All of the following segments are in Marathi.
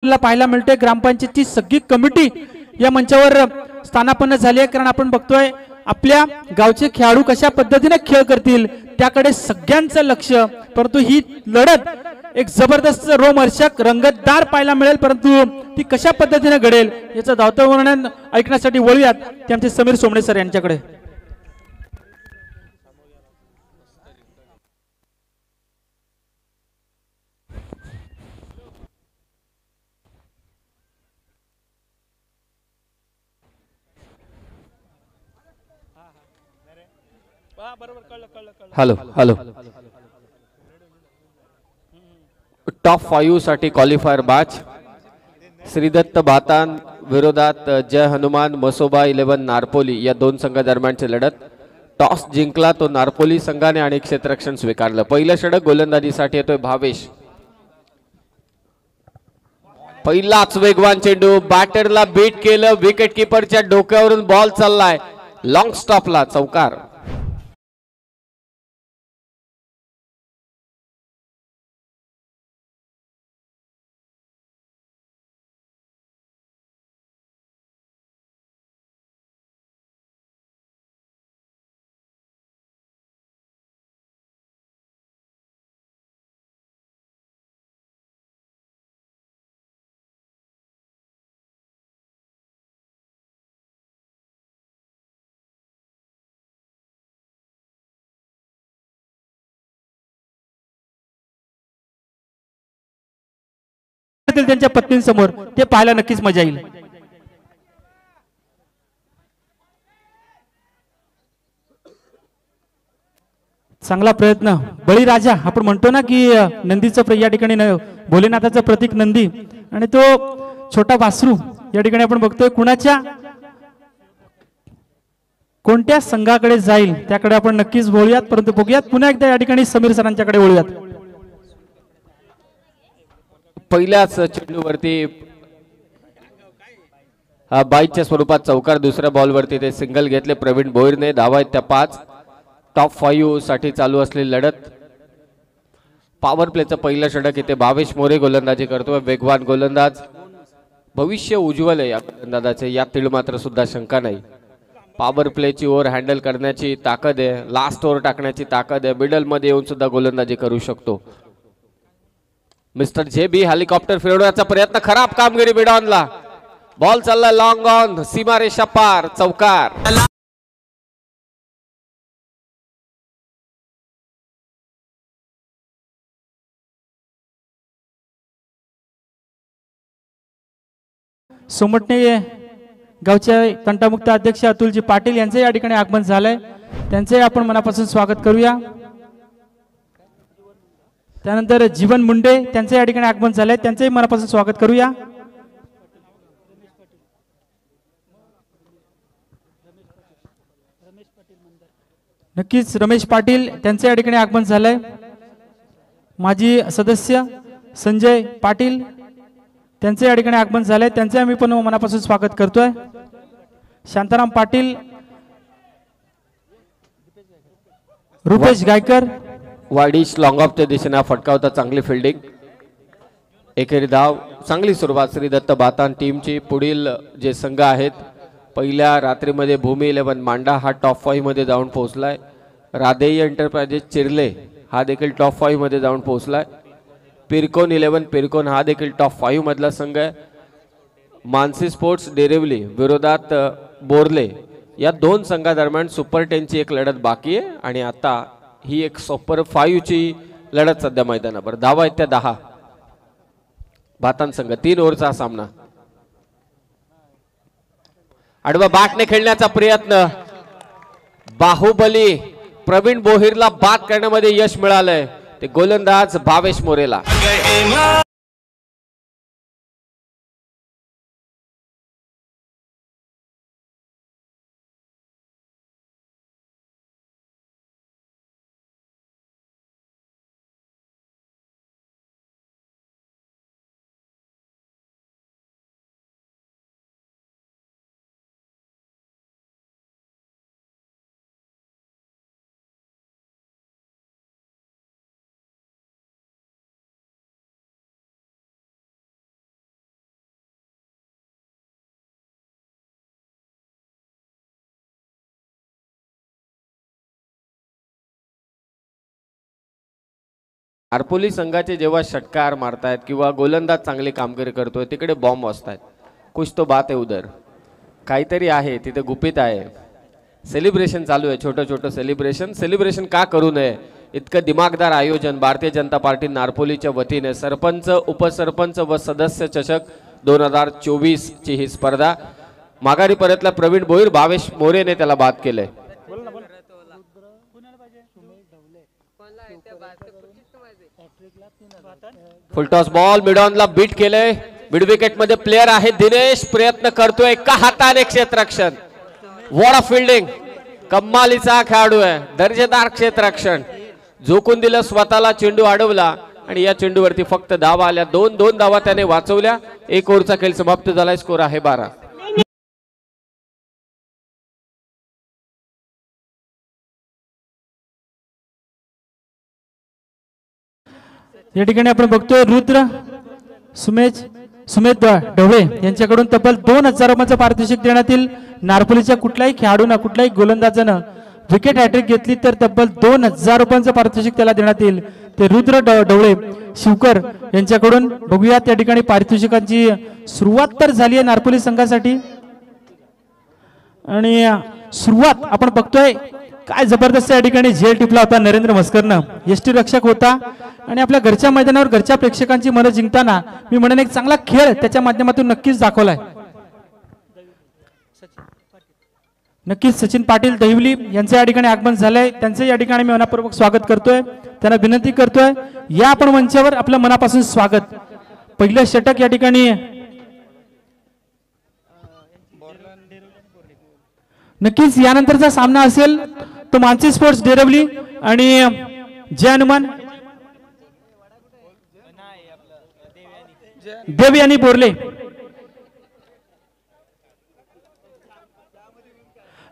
ला पाहायला मिळते। ग्रामपंचायतची सगळी कमिटी या मंचावर स्थानापन्न झाली आहे, कारण आपण बघतोय आपल्या गावचे खेळाडू कशा पद्धतीने खेळ करतील त्याकडे सगळ्यांचं लक्ष। परंतु ही लढत एक जबरदस्त रोमहर्षक रंगतदार पाहायला मिळेल, परंतु ती कशा पद्धतीने घडेल याचं धावतं वर्णन ऐकण्यासाठी वळूयात ते आमचे समीर सोमणे सर यांच्याकडे। हॅलो हॅलो, टॉप 5 साठी क्वालिफायर मॅच श्रीदत्त बातान विरोधात जय हनुमान मसोबा 11 नारपोली या दोन संघादरम्यानची लढत। टॉस जिंकला तो नारपोली संघाने आणि क्षेत्ररक्षण स्वीकारलं। पहिलं षटक गोलंदाजीसाठी येतोय भावेश। पहिलाच वेगवान चेंडू बॅटरला बीट केलं, विकेट कीपरच्या डोक्यावरून बॉल चाललाय लॉंग स्टॉपला, चौकार। त्यांच्या पत्नींसमोर ते पाहायला नक्कीच मजा येईल। चांगला प्रयत्न बळीराजा, आपण म्हणतो ना की नंदीचं या ठिकाणी भोलेनाथाचं प्रतीक नंदी आणि तो छोटा वासरू या ठिकाणी आपण बघतोय कुणाच्या कोणत्या संघाकडे जाईल त्याकडे आपण नक्कीच बोलूयात, परंतु बघूयात पुन्हा एकदा या ठिकाणी समीर सरांच्याकडे वळूयात। पहिल्याच चेंडूवरती बाईच्या स्वरूपात चौकार, दुसऱ्या बॉलवरती ते सिंगल घेतले प्रवीण भोईरने। धावा आहेत त्या 5। टॉप 5 साठी चालू असलेली लढत। पॉवर प्लेचं पहिलं षटक इथे भावेश मोरे गोलंदाजी करतोय। वेगवान गोलंदाज, भविष्य उज्ज्वल आहे या गोलंदाजाचे, यात तीळ मात्र सुद्धा शंका नाही। पॉवर प्लेची ओव्हर हँडल करण्याची ताकद आहे, लास्ट ओव्हर टाकण्याची ताकद आहे, मिडल मध्ये येऊन सुद्धा गोलंदाजी करू शकतो। मिस्टर JB हेलिकॉप्टर फिरवण्याचा प्रयत्न, खराब कामगिरी मिडॉनला, बॉल चालला लॉंग ऑन, सीमारेषा पार, चौकार। सोमटणे गावचे तंटामुक्त अध्यक्ष अतुलजी पाटील यांचे या ठिकाणी आगमन झालंय, त्यांचे आपण मनापासून स्वागत करूया। त्यानंतर जीवन मुंडे त्यांचे या ठिकाणी आगमन झाले, त्यांचे मनापासून स्वागत करूया। नक्कीच रमेश पाटील त्यांचे या ठिकाणी आगमन झालंय। माजी सदस्य संजय पाटील त्यांचे या ठिकाणी आगमन झाले, त्यांचे आम्ही पण मनापासून स्वागत करतोय। शांताराम पाटील, रुपेश गायकर, वाडीश लॉंग ऑफच्या दिशेने फटकावता, चांगली फिल्डिंग, एकेरी धाव, चांगली सुरुवात श्रीदत्त बातान टीमची। पुढील जे संघ आहेत, पहिल्या रात्रीमध्ये भूमी 11 मांडा हा टॉप 5 मध्ये जाऊन पोहोचलाय। राधेय एंटरप्राइजेस चिरले हा देखील टॉप 5 मध्ये जाऊन पोहोचलाय। पिरकोन 11 पिरकोन हा देखील टॉप 5 मधला संघ आहे। मानसी स्पोर्ट्स डेरिवली विरोधात बोरले या दोन संघादरम्यान सुपर 10 ची एक लढत बाकी आहे आणि आता ही एक सुपर 5 ची लढत सध्या मैदानावर। धावा आहेत त्या 10। बातान संघ 3 ओव्हरचा सामना। आडवा बॅटने खेळण्याचा प्रयत्न, बाहुबली प्रवीण भोईरला बाद करण्यामध्ये यश मिळालंय, ते गोलंदाज भावेश मोरेला। नारपोली संघाचे जेव्हा षटकार मारतायत किंवा गोलंदाज चांगली कामगिरी करतोय तिकडे बॉम्ब असतात. कुछ तो बात आहे उधर, काहीतरी आहे तिथे गुपित आहे. सेलिब्रेशन चालू आहे, छोटं छोटं सेलिब्रेशन का करू नये. इतकं दिमागदार आयोजन भारतीय जनता पार्टी नारपोलीच्या वतीने सरपंच उपसरपंच व सदस्य चषक 2024 ची ही स्पर्धा. माघारी परतला प्रवीण भोईर, भावेश मोरेने त्याला बाद केलंय. फुलटॉस बॉल मिडॉनला बीट केलंय. मिड विकेट मध्ये प्लेयर आहे दिनेश, प्रयत्न करतोय एका हाताने क्षेत्ररक्षण. वॉट अ फिल्डिंग, कमालीचा खेळाडू आहे, दर्जेदार क्षेत्ररक्षण. झोकून दिलं स्वतःला, चेंडू अडवला आणि या चेंडूवरती फक्त धावा आल्या. दोन धावा त्याने वाचवल्या. 1 ओव्हरचा खेळ समाप्त झालाय. स्कोर आहे 12. या ठिकाणी आपण बघतोय रुद्र सुमेध ढवळे यांच्याकडून तब्बल 2000 रुपयांचं पारितोषिक देण्यात येईल. नारपोलीच्या कुठल्याही खेळाडूनं कुठल्याही गोलंदाजानं विकेट हॅट्रिक घेतली तर तब्बल 2000 रुपयांचं पारितोषिक त्याला देण्यात येईल. ते रुद्र ढवळे शिवकर यांच्याकडून बघूया. त्या ठिकाणी पारितोषिकांची सुरुवात तर झाली आहे नारपोली संघासाठी आणि सुरुवात आपण बघतोय काय जबरदस्त या ठिकाणी झेल टिपला होता नरेंद्र मस्करनं. यष्टी रक्षक होता आणि आपल्या घरच्या मैदानावर घरच्या प्रेक्षकांची मनं जिंकताना मी म्हणेन एक चांगला खेळ त्याच्या माध्यमातून नक्कीच दाखवलाय. नक्कीच सचिन पाटील दहिवली यांचं या ठिकाणी आगमन झालंय. त्यांचं या ठिकाणी मी मनापूर्वक स्वागत करतोय. त्यांना विनंती करतोय या आपण मंचावर आपल्या मनापासून स्वागत. पहिलं षटक या ठिकाणी नक्कीच यानंतरचा सामना असेल तो मानसी स्पोर्ट्स डेरवली आणि जय हनुमान देवी आणि बोरले.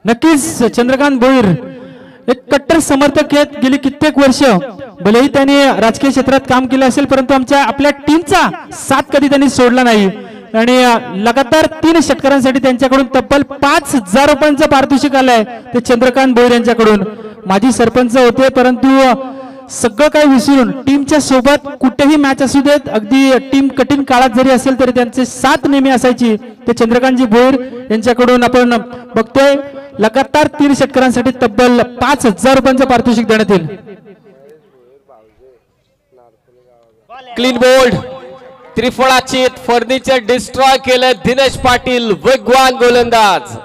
नक्कीच चंद्रकांत भोईर एक कट्टर समर्थक आहेत. गेली कित्येक वर्ष भलेही त्यांनी राजकीय क्षेत्रात काम केलं असेल परंतु आपल्या टीमचा साथ कधी त्यांनी सोडला नाही आणि लगातार 3 षटकारांसाठी त्यांच्याकडून तब्बल 5000 रुपयांचं पारितोषिक आलंय. ते चंद्रकांत भोईर यांच्याकडून माजी सरपंच होते परंतु सगळं काही विसरून टीमच्या सोबत कुठेही मॅच असू देत, अगदी टीम कठीण काळात जरी असेल तरी त्यांचे साथ नेहमी असायची. ते चंद्रकांतजी भोईर यांच्याकडून आपण बघतोय लगातार 3 षटकारांसाठी तब्बल 5000 रुपयांचं पारितोषिक देण्यात येईल. क्लीन बोल्ड, त्रिफळाचीत, फर्निचर डिस्ट्रॉय केलं दिनेश पाटील, वेगवान गोलंदाज.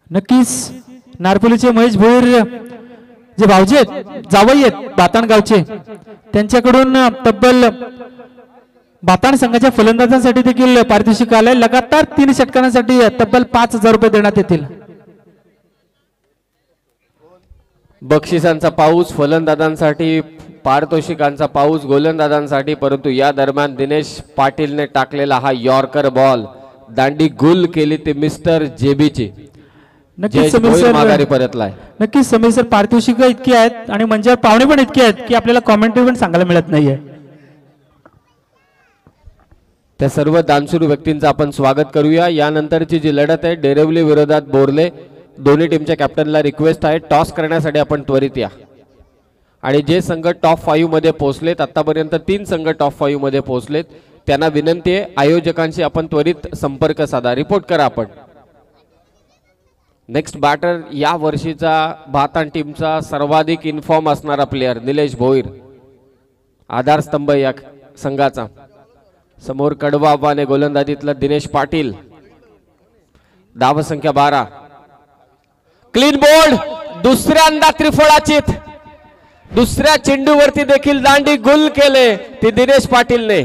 नक्कीच नारपोलीचे महेश भोईर जे भाऊजी आहेत, जावई आहेत बातान गावचे, त्यांच्याकडून तब्बल बातान संघाच्या फलंदाजांसाठी देखील पारितोषिक आलंय. लगातार 3 षटकारांसाठी तब्बल 5000 रुपये देण्यात येतील. बक्षिसांचा पाऊस फलंदाजांसाठी, पारितोषिकांचा पाऊस गोलंदाजांसाठी. परंतु या दरम्यान दिनेश पाटीलने टाकलेला हा यॉर्कर बॉल दांडी गुल केली ते मिस्टर जेबीची. नक्कीच समीर सर माघारी परतलाय. नक्कीच समीर सर पारितोषिक इतकी आहेत आणि मंचावर पाहुणे पण इतके आहेत की आपल्याला कॉमेंट्री पण सांगायला मिळत नाहीये. त्या सर्व दानशूर व्यक्तींचं आपण स्वागत करूया. यानंतरची जी लढत आहे डेरवली विरोधात बोरले, दोन्ही टीमच्या कॅप्टनला रिक्वेस्ट आहे टॉस करण्यासाठी आपण त्वरित या. आणि जे संघ टॉप 5 मध्ये पोहोचलेत, आतापर्यंत 3 संघ टॉप 5 मध्ये पोहोचलेत, त्यांना विनंती आहे आयोजकांशी आपण त्वरित संपर्क साधा, रिपोर्ट करा आपण. नेक्स्ट बॅटर या वर्षीचा भातान टीमचा सर्वाधिक इन्फॉर्म असणारा प्लेयर निलेश भोईर, आधारस्तंभ या संघाचा. समोर कडवा आव्हाने गोलंदाजीतला दिनेश पाटील, धावसंख्या 12. क्लीन बोल्ड, दुसऱ्यांदा त्रिफळाचीत, दुसऱ्या चेंडूवरती देखील दांडी गुल केले ते दिनेश पाटीलने.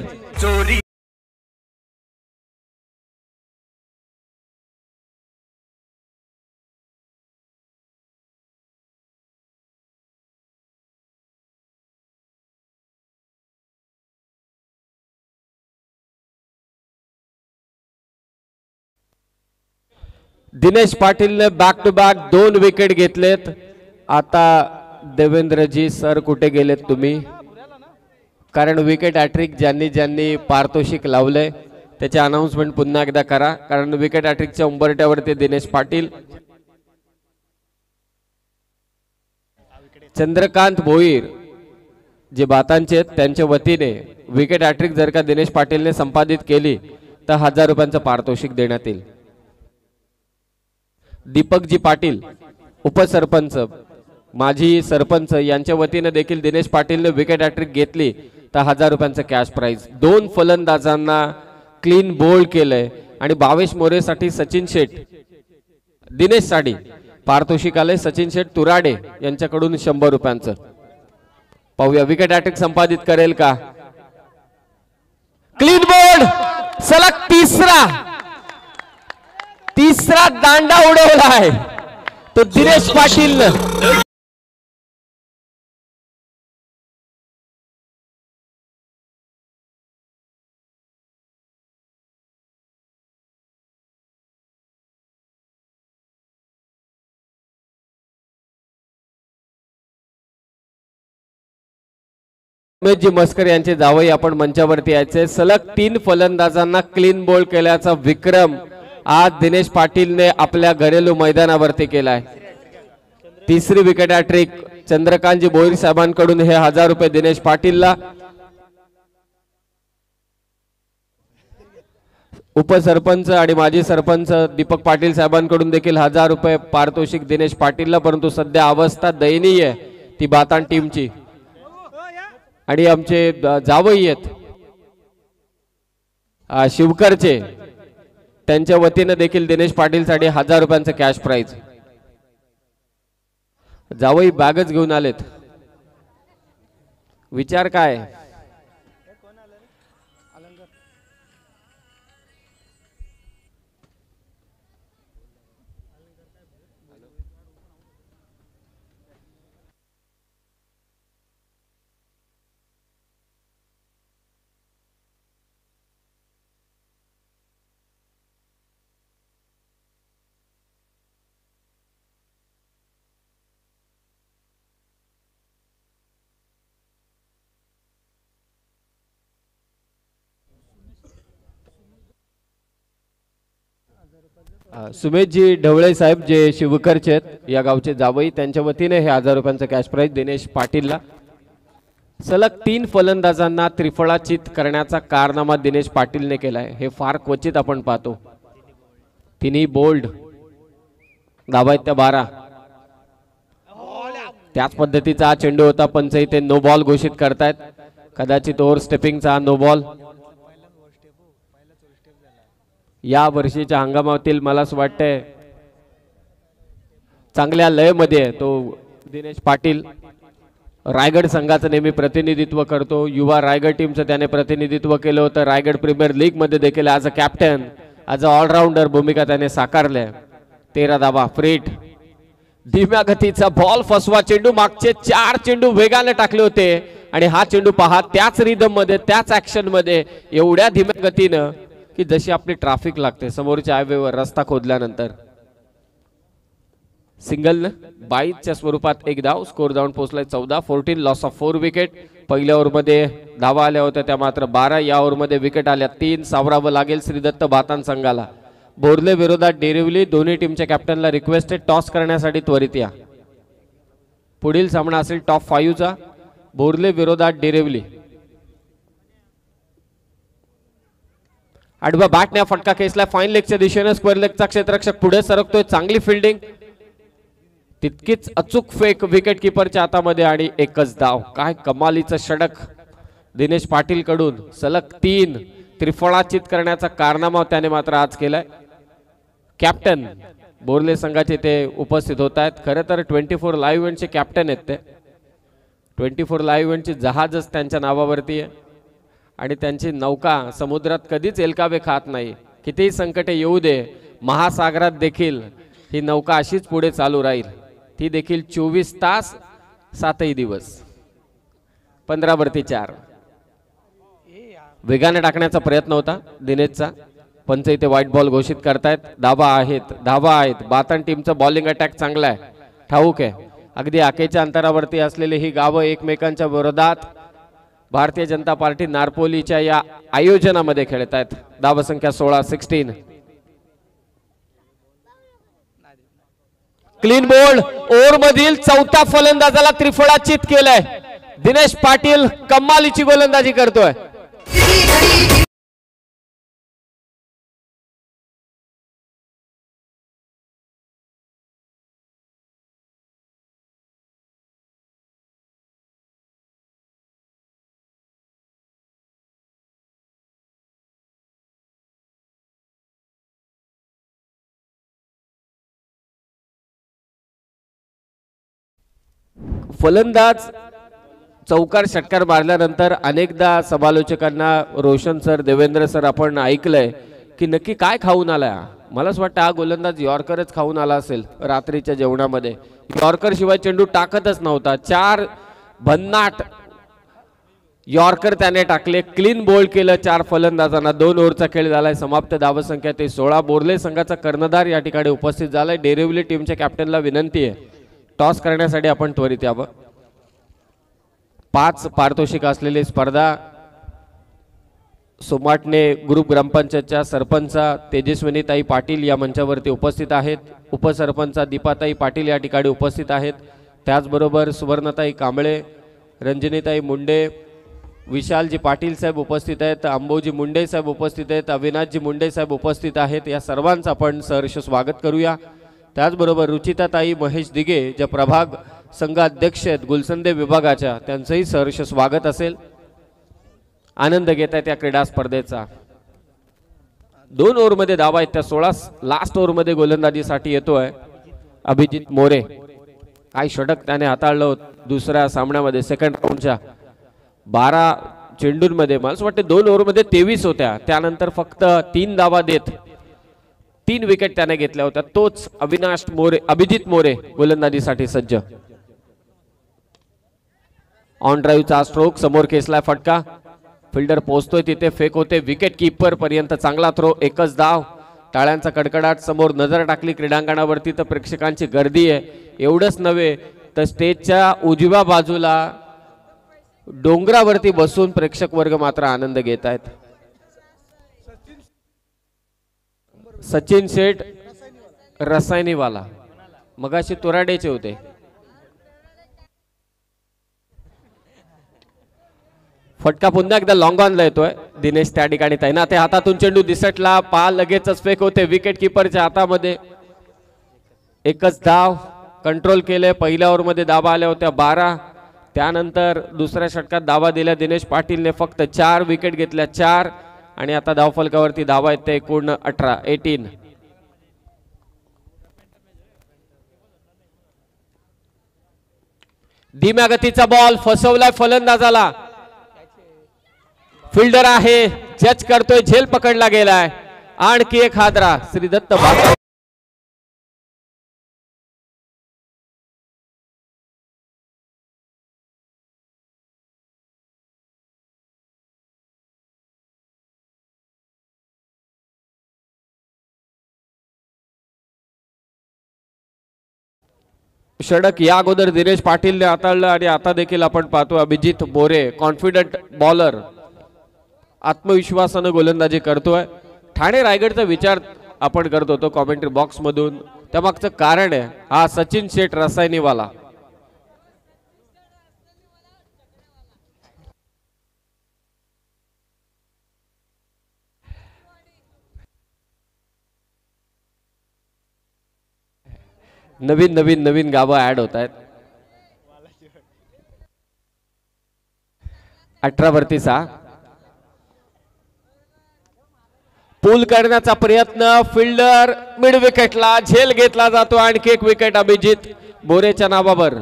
दिनेश पाटीलने बॅक टू बॅक 2 विकेट घेतलेत. आता देवेंद्रजी सर कुठे गेलेत तुम्ही? कारण विकेट हॅट्रिक ज्यांनी ज्यांनी पारितोषिक लावलंय त्याचे अनाउन्समेंट पुन्हा एकदा करा. कारण विकेट हॅट्रिकच्या उंबरट्यावरती दिनेश पाटील. चंद्रकांत भोईर जे बातांचे आहेत त्यांच्या वतीने विकेट हॅट्रिक जर का दिनेश पाटीलने संपादित केली तर 1000 रुपयांचं पारितोषिक देण्यात येईल. दीपकजी पाटील उपसरपंच माजी सरपंच यांच्या वतीने देखील दिनेश पाटीलने विकेट हॅट्रिक घेतली तर 1000 रुपयांचं कॅश प्राइज. 2 फलंदाजांना क्लीन बोल्ड केलंय आणि 22 मोरेसाठी सचिन शेठ दिनेश साडी पारितोषिक आले. सचिन शेठ तुराडे यांच्याकडून 100 रुपयांचं. पाहूया विकेट हॅट्रिक संपादित करेल का? क्लीन बोल्ड सलग तिसरा दांडा उडवला आहे तो दिनेश पाटील. सुमेशजी मस्कर यांचे जावई आपण मंचावरती यायचे. सलग 3 फलंदाजांना क्लीन बोल्ड केल्याचा विक्रम आज दिनेश पाटीलने आपल्या घरेलू मैदानावरती केलाय. 3री विकेट हॅट्रिक चंद्रकांतजी भोईर साहेबांकडून हे 1000 रुपये दिनेश पाटीलला. उपसरपंच आणि माजी सरपंच दीपक पाटील साहेबांकडून देखील 1000 रुपये पारितोषिक दिनेश पाटीलला. परंतु सध्या अवस्था दयनीय ती बातान टीमची आणि आमचे जावई आहेत शिवकरचे त्यांच्या वतीने देखील दिनेश पाटील साठी 1000 रुपयांचं कॅश प्राइज. जावई बॅगच घेऊन आलेत. विचार काय? सुमेशजी ढवळे साहेब जे शिवकरचे आहेत या गावचे जावई त्यांच्या वतीने हे 1000 रुपयांचं कॅश प्राइज दिनेश पाटीलला. सलग 3 फलंदाजांना त्रिफळाचित करण्याचा कारनामा दिनेश पाटीलने केलाय. हे फार क्वचित आपण पाहतो. 3ही बोल्ड धावा आहेत त्या 12. त्याच पद्धतीचा हा चेंडू होता. पंच इथे नो बॉल घोषित करतायत. कदाचित ओव्हर स्टेपिंगचा नो बॉल. या वर्षीच्या हंगामातील मला असं वाटतंय चांगल्या लयमध्ये तो दिनेश पाटील रायगड संघाचं नेहमी प्रतिनिधित्व करतो. युवा रायगड टीमचं त्याने प्रतिनिधित्व केलं होतं. रायगड प्रीमियर लीग मध्ये देखील as a captain as a allrounder भूमिका त्याने साकारल्या. 13 धावा फ्रीट. धीम्या गतीचा बॉल फसवा चेंडू. मागचे 4 चेंडू वेगाने टाकले होते आणि हा चेंडू पहा त्याच रिदम मध्ये त्याच ऍक्शन मध्ये एवढ्या धीम्या गतीनं की जशी आपली ट्रॅफिक लागते समोरच्या हायवेवर रस्ता खोदल्यानंतर. सिंगल 22च्या स्वरूपात 1 धाव. स्कोर जाऊन पोहोचलाय 14. 14 लॉस ऑफ 4 विकेट. पहिल्या ओव्हरमध्ये धावा आल्या होत्या त्या मात्र 12. या ओव्हरमध्ये विकेट आल्या 3. सावरावं लागेल श्रीदत्त बातान संघाला. बोरले विरोधात डेरिवली. दोन्ही टीमच्या कॅप्टनला रिक्वेस्ट आहे टॉस करण्यासाठी त्वरित या. पुढील सामना असेल टॉप 5चा बोरले विरोधात डेरिवली. आडवा बॅटने फटका खेचला फाईन लेगच्या दिशेने. स्क्वेअर लेगचा क्षेत्ररक्षक पुढे सरकतोय. चांगली फिल्डिंग तितकीच अचूक फेक विकेट किपरच्या हातामध्ये आणि 1च धाव. काय कमालीचं षटक दिनेश पाटील कडून. सलग 3 त्रिफळाचित करण्याचा कारनामा त्याने मात्र आज केलाय. कॅप्टन बोरले संघाचे ते उपस्थित होत आहेत. खरं तर 24 लाईव्ह इव्हेंटचे कॅप्टन आहेत ते. 24 लाईव्ह इव्हेंटची जहाजच त्यांच्या नावावरती आहे आणि त्यांची नौका समुद्रात कधीच एलकावे खात नाही. कितीही संकटे येऊ दे महासागरात देखील ही नौका अशीच पुढे चालू राहील. ती देखील 24 तास 7ही दिवस. 15 वरती 4. वेगाने टाकण्याचा प्रयत्न होता दिनेशचा पंच इथे व्हाईट बॉल घोषित करतायत. धावा आहेत. बातान टीमचा बॉलिंग अटॅक चांगला आहे, ठाऊक आहे. अगदी आखेच्या अंतरावरती असलेली ही गावं एकमेकांच्या विरोधात भारतीय जनता पार्टी नारपोलीच्या या आयोजनामध्ये खेळत आहेत. धावसंख्या 16. Clean bowled. ओव्हर मधील चौथ्या फलंदाजाला त्रिफळा चित केलंय. दिनेश पाटील कमालीची गोलंदाजी करतोय. फलंदाज चौकार षटकार मारल्यानंतर अनेकदा समालोचकांना रोशन सर, देवेंद्र सर आपण ऐकलंय की नक्की काय खाऊन आलाय. मला असं वाटतं हा गोलंदाज यॉर्करच खाऊन आला असेल. रात्रीच्या जेवणामध्ये यॉर्कर शिवाय चेंडू टाकतच नव्हता. 4 भन्नाट यॉर्कर त्याने टाकले. क्लीन बोल्ड केलं 4 फलंदाजांना. 2 ओव्हरचा खेळ झालाय समाप्त. धावसंख्या ते 16. बोर्ले संघाचा कर्णधार या ठिकाणी उपस्थित झालाय. डेरिव्हली टीमच्या कॅप्टनला विनंती आहे टॉस करण्यासाठी आपण त्वरित यावं. 5 पारितोषिक असलेली स्पर्धा. सोमाटणे ग्रुप ग्रामपंचायतच्या सरपंचा तेजस्विनीताई पाटील या मंचावरती उपस्थित आहेत. उपसरपंचा दीपाताई पाटील या ठिकाणी उपस्थित आहेत. त्याचबरोबर सुवर्णताई कांबळे, रंजनीताई मुंडे, विशालजी पाटील साहेब उपस्थित आहेत. अंबोजी मुंडे साहेब उपस्थित आहेत. अविनाशजी मुंडे साहेब उपस्थित आहेत. या सर्वांचं आपण सहर्ष स्वागत करूया. त्याचबरोबर रुचिताताई महेश दिगे ज्या प्रभाग संघ अध्यक्ष आहेत गुलसंदे विभागाच्या, त्यांचंही सहर्ष स्वागत असेल. आनंद घेत आहेत या क्रीडा स्पर्धेचा. 2 ओव्हरमध्ये धावा आहेत त्या 16. लास्ट ओव्हरमध्ये गोलंदाजीसाठी येतोय अभिजित मोरे. काय षटक त्याने हाताळलं दुसऱ्या सामन्यामध्ये सेकंड राऊंडच्या. 12 चेंडूंमध्ये मला असं वाटतं 2 ओव्हरमध्ये 23 होत्या. त्यानंतर फक्त 3 धावा देत 3 विकेट त्याने घेतल्या होत्या. तोच अभिजित मोरे गोलंदाजीसाठी सज्ज. ऑन ड्राईव्हचा स्ट्रोक. समोर खेचलाय फटका. फिल्डर पोहोचतोय तिथे, फेक होते. विकेट कीपर पर्यंत चांगला थ्रो. 1च धाव. टाळ्यांचा कडकडाट. समोर नजर टाकली क्रीडांगणावरती तर प्रेक्षकांची गर्दी आहे. एवढंच नव्हे तर स्टेजच्या उजव्या बाजूला डोंगरावरती बसून प्रेक्षक वर्ग मात्र आनंद घेत आहेत. सचिन शेठ रसायनीवाला मगाशी तोराडेचे होते. फटका पुन्हा एकदा लॉंग ऑनला येतोय. दिनेश त्या ठिकाणी तैनात आहे. हातातून चेंडू दिसटला. पा लगेचच फेक होते विकेट किपरच्या हातामध्ये. 1च धाव. कंट्रोल केले. पहिल्या ओव्हरमध्ये धावा आल्या होत्या 12. त्यानंतर दुसऱ्या षटकात धावा दिल्या दिनेश पाटीलने. फक्त 4 विकेट घेतल्या 4. आणि आता धावफलकावरती धावा आहेत ते एकूण 18. धीम्या गतीचा बॉल फसवलाय फलंदाजाला. फिल्डर आहे, जज करतोय, झेल पकडला गेलाय. आणखी एक हादरा. श्रीदत्त बाता षटक या अगोदर दिनेश पाटीलने हाताळलं आणि आता देखील आपण पाहतो अभिजित मोरे कॉन्फिडंट बॉलर आत्मविश्वासाने गोलंदाजी करतोय. ठाणे रायगडचा विचार आपण करत होतो कॉमेंट्री बॉक्स मधून. त्यामागचं कारण आहे हा सचिन शेठ रसायनीवाला. नवीन गावं ऍड होत आहेत. 18 वरती 6. पूल करण्याचा प्रयत्न. फिल्डर मिड विकेटला. झेल घेतला जातो. आणखी एक विकेट अभिजित मोरेच्या नावावर.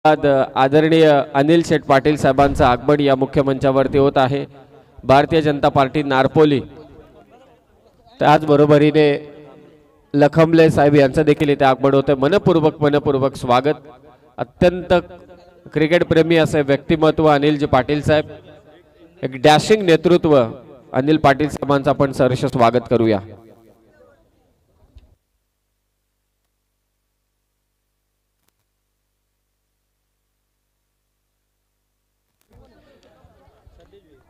आदरणीय अनिल शेठ पाटील साहेबांचं आगमन या मुख्य मंचावरती होत आहे. भारतीय जनता पार्टी नारपोली त्याचबरोबरीने लखमले साहेब यांचं देखील इथे आगमन होतं. मनपूर्वक स्वागत. अत्यंत क्रिकेट प्रेमी असे व्यक्तिमत्व अनिलजी पाटील साहेब, एक डॅशिंग नेतृत्व अनिल पाटील साहेबांचं आपण सहर्ष स्वागत करूया.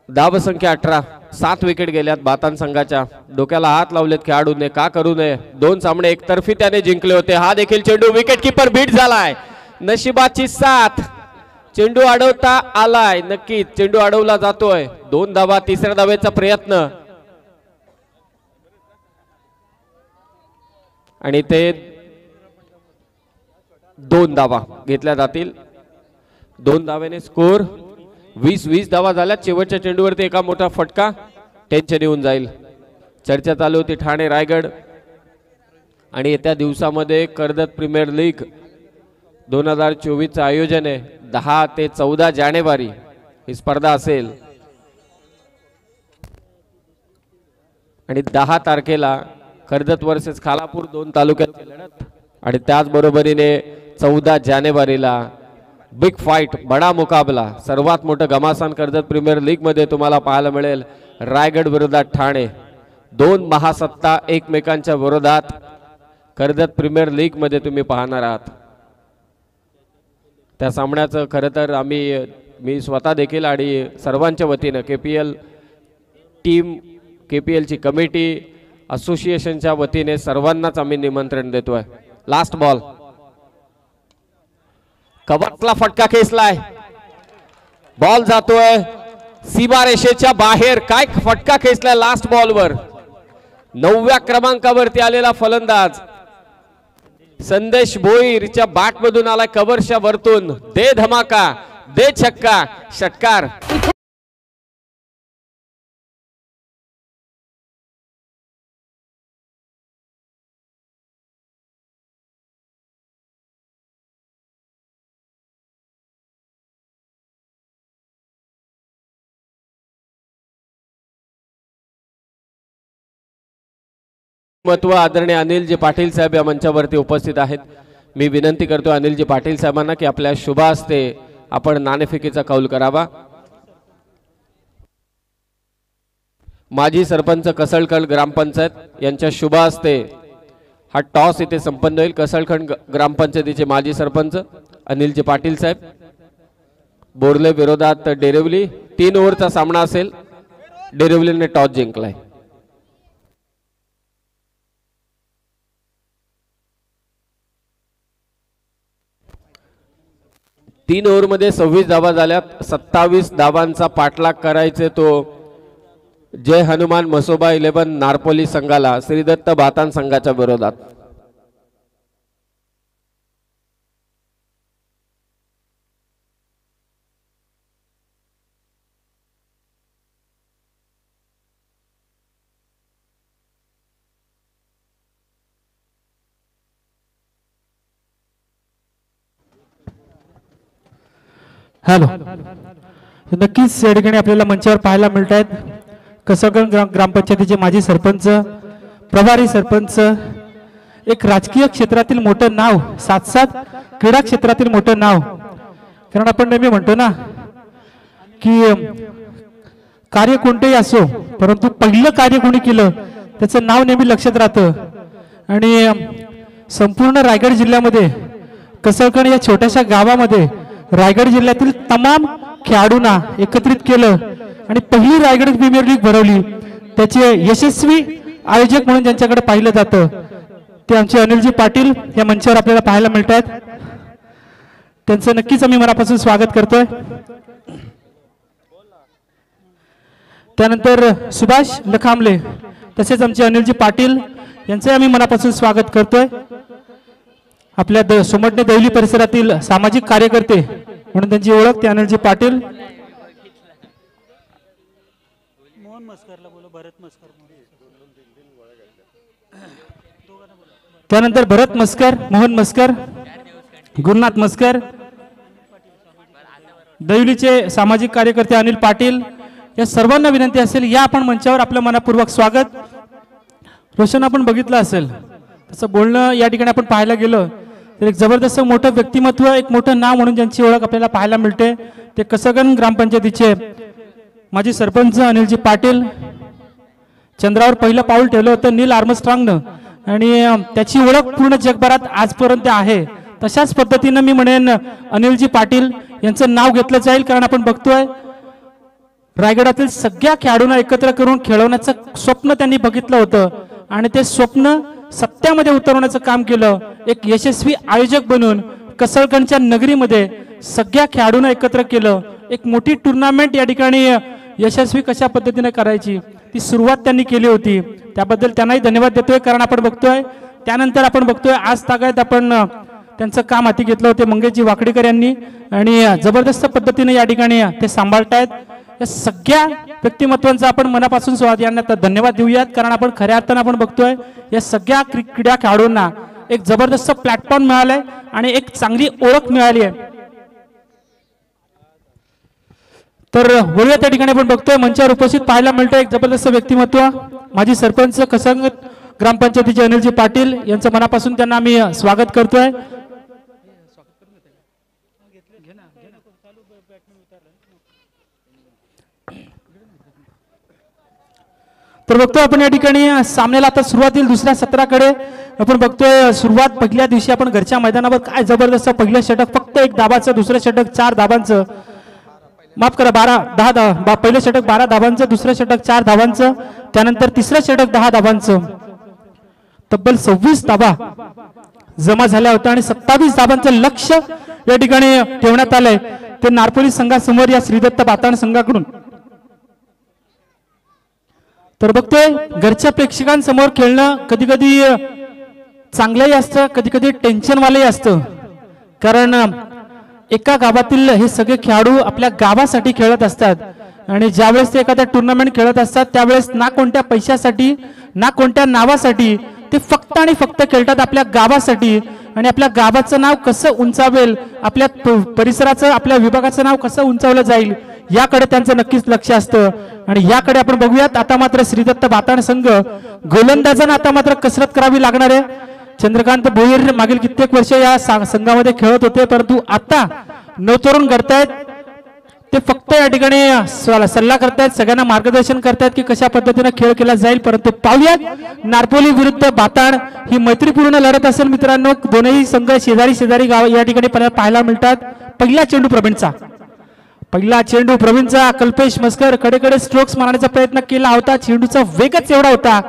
धाव संख्या 18. 7 विकेट गेल्यात बातान संघाच्या. डोक्याला हात लावलेत खेळाडूने, का करू नये. 2 सामने एकतर्फी त्याने जिंकले होते. हा देखील चेंडू विकेट किपर बीट झालाय. नशिबाची साथ, चेंडू अडवता आलाय. नक्कीच चेंडू अडवला जातोय. 2 धावा, तिसऱ्या धावेचा प्रयत्न आणि ते 2 धावा घेतल्या जातील. 2 धावेने स्कोर 20 धावा झाल्या. शेवटच्या चेंडूवरती एका मोठा फटका, टेन्शन येऊन जाईल. चर्चा चालू होती ठाणे रायगड आणि येत्या दिवसामध्ये कर्जत प्रीमियर लीग 2024चं आयोजन आहे. 10 ते 14 जानेवारी ही स्पर्धा असेल आणि 10 तारखेला कर्जत वर्सेस खालापूर 2 तालुक्याची लढत आणि त्याचबरोबरीने 14 जानेवारीला बिग फाइट, बडा मुकाबला, सर्वात मोठं घमासान कर्जत प्रीमियर लीग मध्ये तुम्हाला पाहायला मिळेल. रायगड विरोधात ठाणे, 2 महासत्ता एकमेकांच्या विरोधात कर्जत प्रीमियर लीग मध्ये तुम्ही पाहणार आहात. त्या सामन्याचं खरं तर मी स्वतः देखील आणि सर्वांच्या वतीनं KPL टीम, KPLची कमिटी, असोसिएशनच्या वतीने सर्वांनाच आम्ही निमंत्रण देतोय. लास्ट बॉल, कव्हरला फटका खेचलाय. बॉल जातोय सीमारेषेच्या बाहेर. काय फटका खेचलाय लास्ट बॉलवर. 9व्या क्रमांकावरती आलेला फलंदाज संदेश भोईरच्या बॅट मधून आलाय कव्हरच्या वरतून. दे धमाका, दे छक्का, षटकार. महत्व आदरणीय अनिलजी पाटील साहेब या मंचावरती उपस्थित आहेत. मी विनंती करतो अनिलजी पाटील साहेबांना की आपल्या शुभ हस्ते आपण नाणेफेकीचा कौल करावा. माजी सरपंच कसळखंड ग्रामपंचायत यांच्या शुभ हस्ते हा टॉस इथे संपन्न होईल. कसळखंड ग्रामपंचायतीचे माजी सरपंच अनिलजी पाटील साहेब, बोरले विरोधात डेरिवली. 3 ओव्हरचा सामना असेल. डेरिवलीने टॉस जिंकलाय. 3 ओव्हरमध्ये 26 धावा झाल्यात. 27 धावांचा पाठलाग करायचे तो जय हनुमान मसोबा 11 नारपोली संघाला श्रीदत्त बातान संघाच्या विरोधात. हॅलो, नक्कीच या ठिकाणी आपल्याला मंचावर पाहायला मिळत आहेत कसळखंड ग्रामपंचायतीचे माजी सरपंच, प्रभारी सरपंच, एक राजकीय क्षेत्रातील मोठं नाव, साथ क्रीडा क्षेत्रातील मोठं नाव. कारण आपण नेहमी म्हणतो ना की कार्य कोणतेही असो परंतु पहिलं कार्य कोणी केलं त्याचं नाव नेहमी लक्षात राहतं. आणि संपूर्ण रायगड जिल्ह्यामध्ये कसळखंड या छोट्याशा गावामध्ये रायगड जिल्ह्यातील तमाम खेळाडूंना एकत्रित केलं आणि पहिली रायगड प्रीमियर लीग भरवली. त्याचे यशस्वी आयोजक म्हणून ज्यांच्याकडे पाहिलं जातं ते आमचे अनिलजी पाटील या मंचावर आपल्याला पाहायला मिळत आहेत. त्यांचं नक्कीच आम्ही मनापासून स्वागत करतोय. त्यानंतर सुभाष लखामले तसेच आमचे अनिलजी पाटील यांचे आम्ही मनापासून स्वागत करतोय. आपल्या सोमटणे देवली परिसरातील सामाजिक कार्यकर्ते म्हणून त्यांची ओळख ते अनिलजी पाटील. मोहन मस्करला बोलो, भरत मस्कर. त्यानंतर भरत मस्कर, मोहन मस्कर, गुरुनाथ मस्कर, देवलीचे सामाजिक कार्यकर्ते अनिल पाटील, या सर्वांना विनंती असेल या आपण मंचावर आपलं मनपूर्वक स्वागत. रोशन आपण बघितलं असेल तसं बोलणं या ठिकाणी आपण पाहायला गेलं तर एक जबरदस्त मोठं व्यक्तिमत्व, एक मोठं नाव म्हणून ज्यांची ओळख आपल्याला पाहायला मिळते ते कसगण ग्रामपंचायतीचे माजी सरपंच अनिलजी पाटील. चंद्रावर पहिलं पाऊल ठेवलं होतं नील आर्मस्ट्रॉंगनं आणि त्याची ओळख पूर्ण जगभरात आजपर्यंत आहे. तशाच पद्धतीनं मी म्हणेन अनिलजी पाटील यांचं नाव घेतलं जाईल, कारण आपण बघतोय रायगडातील सगळ्या खेळाडूंना एकत्र करून खेळवण्याचं स्वप्न त्यांनी बघितलं होतं आणि ते स्वप्न सत्यामध्ये उतरवण्याचं काम केलं. एक यशस्वी आयोजक बनून कसळगणच्या नगरीमध्ये सगळ्या खेळाडूंना एकत्र केलं. एक मोठी टुर्नामेंट या ठिकाणी यशस्वी कशा पद्धतीने करायची ती सुरुवात त्यांनी केली होती. त्याबद्दल त्यांनाही धन्यवाद देतोय. कारण आपण बघतोय त्यानंतर आपण बघतोय आज तागायत आपण त्यांचं काम हाती घेतलं होते मंगेशजी वाकडेकर यांनी आणि जबरदस्त पद्धतीने या ठिकाणी ते सांभाळतायत. या सगळ्या व्यक्तिमत्वांचा आपण मनापासून स्वागत यांना धन्यवाद देऊयात. कारण आपण खऱ्या अर्थानं आपण बघतोय या सगळ्या क्रीडा खेळाडूंना एक जबरदस्त प्लॅटफॉर्म मिळालाय आणि एक चांगली ओळख मिळाली आहे. तर वळूया त्या ठिकाणी आपण बघतोय मंचावर उपस्थित पाहायला मिळतं एक जबरदस्त व्यक्तिमत्व माजी सरपंच कसंग ग्रामपंचायतीचे अनिलजी पाटील यांचं मनापासून त्यांना आम्ही स्वागत करतोय. तर बघतोय आपण या ठिकाणी सामन्याला आता सुरुवातील दुसऱ्या सत्राकडे आपण बघतोय. सुरुवात पहिल्या दिवशी आपण घरच्या मैदानावर काय जबरदस्त पहिलं षटक फक्त 1 धाबाचं, दुसरं षटक 4 धाबांचं, माफ करा 10 पहिलं षटक 12 धाबांचं, दुसरं षटक 4 धाबांचं, त्यानंतर तिसरं षटक 10 धाबांचं, तब्बल 26 धाबा जमा झाल्या होत्या आणि 27 धाबांचं लक्ष या ठिकाणी ठेवण्यात आलंय ते नारपोली संघासमोर या श्रीदत्त बाताण संघाकडून. तर बघतोय घरच्या प्रेक्षकांसमोर खेळणं कधी कधी चांगलंही असतं, कधी कधी टेन्शनवालंही असतं. कारण एका गावातील हे सगळे खेळाडू आपल्या गावासाठी खेळत असतात आणि ज्यावेळेस ते एखाद्या टुर्नामेंट खेळत असतात त्यावेळेस ना कोणत्या पैशासाठी ना कोणत्या नावासाठी ते फक्त आणि फक्त खेळतात आपल्या गावासाठी. आणि आपल्या गावाचं नाव कसं उंचावेल, आपल्या परिसराचं आपल्या विभागाचं नाव कसं उंचावलं जाईल याकडे त्यांचं नक्कीच लक्ष असतं. आणि याकडे आपण बघूयात आता मात्र श्रीदत्त बाताण संघ गोलंदाजांना आता मात्र कसरत करावी लागणार आहे. चंद्रकांत भोईर मागील कित्येक वर्ष या संघामध्ये खेळत होते, परंतु आता नवतरुण करतायत ते फक्त या ठिकाणी सल्ला करतायत, सगळ्यांना मार्गदर्शन करतायत की कशा पद्धतीने खेळ केला जाईल. परंतु पाहूयात नारपोली विरुद्ध बाताण ही मैत्रीपूर्ण लढत असेल मित्रांनो. दोनही संघ शेजारी गाव या ठिकाणी पाहायला मिळतात. पहिला चेंडू प्रवीणचा कल्पेश मस्कर कडेकडे स्ट्रोक्स मारण्याचा प्रयत्न केला होता. चेंडूचा वेगच एवढा होता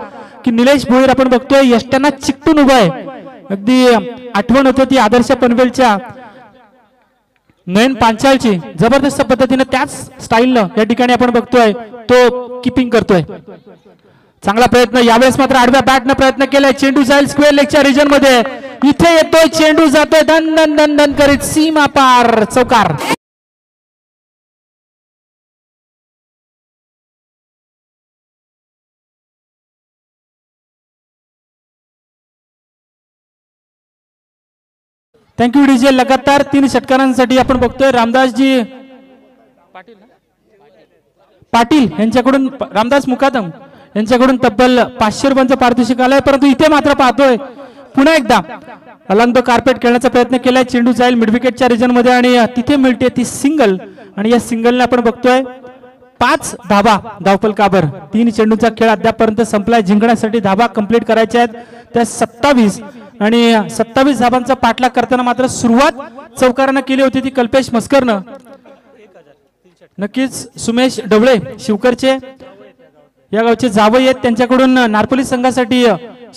की निलेश भोईर आपण बघतोय यष्ट्यांना चिकटून उभा आहे. अगदी आठवण होते ती आदर्श पनवेलच्या नयन पांचाळची. जबरदस्त पद्धतीने त्याच स्टाईलनं या ठिकाणी आपण बघतोय तो किपिंग करतोय. चांगला प्रयत्न यावेळेस मात्र आडव्या बॅटनं प्रयत्न केलाय. चेंडू जाईल स्क्वेअर लेगच्या रिजन मध्ये. इथे येतोय चेंडू जातोय धन धन धन धन करीत सीमा पार चौकार. Thank you DJ. लगातार 3 षटकारांसाठी आपण बघतोय रामदासजी पाटील यांच्याकडून रामदास मुकादम यांच्याकडून तब्बल 500 रुपयांचं पारितोषिक आलंय. परंतु इथे मात्र पाहतोय पुन्हा एकदा अलंग कार्पेट खेळण्याचा प्रयत्न केलाय. चेंडू जाईल मिड विकेटच्या रिजन मध्ये आणि तिथे मिळते ती सिंगल आणि या सिंगलने आपण बघतोय 5 धाबा धावफलकावर. 3 चेंडूचा खेळ अद्यापर्यंत संपलाय. जिंकण्यासाठी धाबा कंप्लीट करायच्या आहेत त्या 27 आणि 27 धाबांचा पाठलाग करताना मात्र सुरुवात चौकारानं केली होती ती कल्पेश मस्करनं. नक्कीच सुमेश डवळे शिवकरचे या गावचे जावई आहेत, त्यांच्याकडून नारपोली संघासाठी